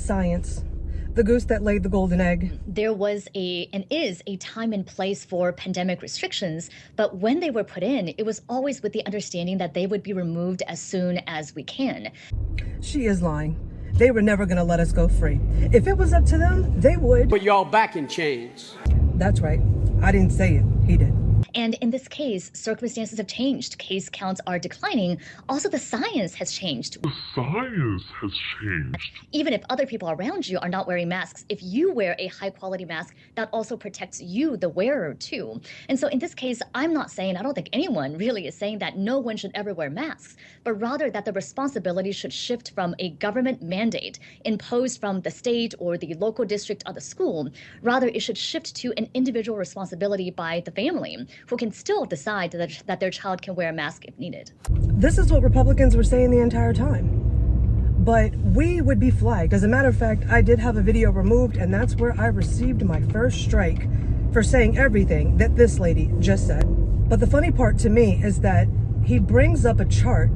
Science. The goose that laid the golden egg. There was and is a time and place for pandemic restrictions, but when they were put in, it was always with the understanding that they would be removed as soon as we can. She is lying. They were never going to let us go free. If it was up to them, they would. But y'all back in chains. That's right. I didn't say it. He did. And in this case, circumstances have changed. Case counts are declining. Also, the science has changed. The science has changed. Even if other people around you are not wearing masks, if you wear a high-quality mask, that also protects you, the wearer, too. And so in this case, I'm not saying, I don't think anyone really is saying that no one should ever wear masks, but rather that the responsibility should shift from a government mandate imposed from the state or the local district of the school. Rather, it should shift to an individual responsibility by the family, who can still decide that their child can wear a mask if needed. This is what Republicans were saying the entire time. But we would be flagged. As a matter of fact, I did have a video removed, and that's where I received my first strike for saying everything that this lady just said. But the funny part to me is that he brings up a chart,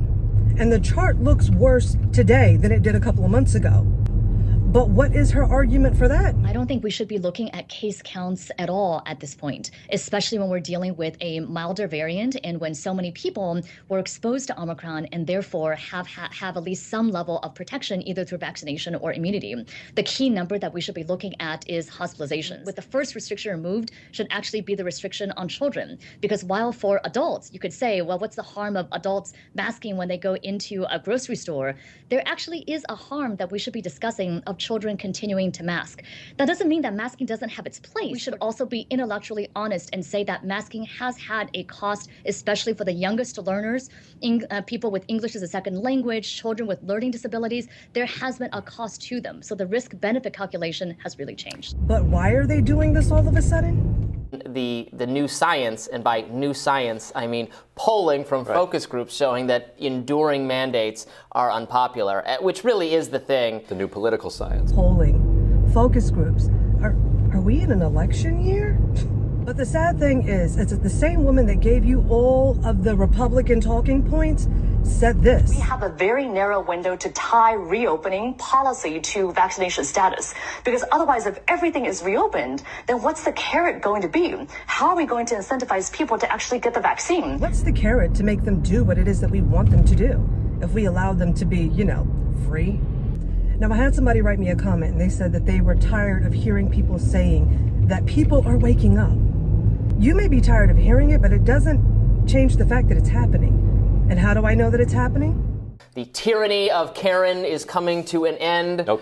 and the chart looks worse today than it did a couple of months ago. But what is her argument for that? I don't think we should be looking at case counts at all at this point, especially when we're dealing with a milder variant and when so many people were exposed to Omicron and therefore have at least some level of protection either through vaccination or immunity. The key number that we should be looking at is hospitalizations. With the first restriction removed should actually be the restriction on children, because while for adults you could say, well, what's the harm of adults masking when they go into a grocery store? There actually is a harm that we should be discussing of children continuing to mask. That doesn't mean that masking doesn't have its place. We should also be intellectually honest and say that masking has had a cost, especially for the youngest learners, people with English as a second language, children with learning disabilities. There has been a cost to them. So the risk-benefit calculation has really changed. But why are they doing this all of a sudden? The new science, and by new science, I mean polling from focus groups showing that enduring mandates are unpopular, which really is the thing. The new political science. Polling, focus groups. Are we in an election year? But the sad thing is, it's the same woman that gave you all of the Republican talking points said this. We have a very narrow window to tie reopening policy to vaccination status, because otherwise, if everything is reopened, then what's the carrot going to be? How are we going to incentivize people to actually get the vaccine? What's the carrot to make them do what it is that we want them to do if we allow them to be, free? Now, I had somebody write me a comment, and they said that they were tired of hearing people saying that people are waking up. You may be tired of hearing it, but it doesn't change the fact that it's happening. And how do I know that it's happening? The tyranny of Karen is coming to an end. No Karen.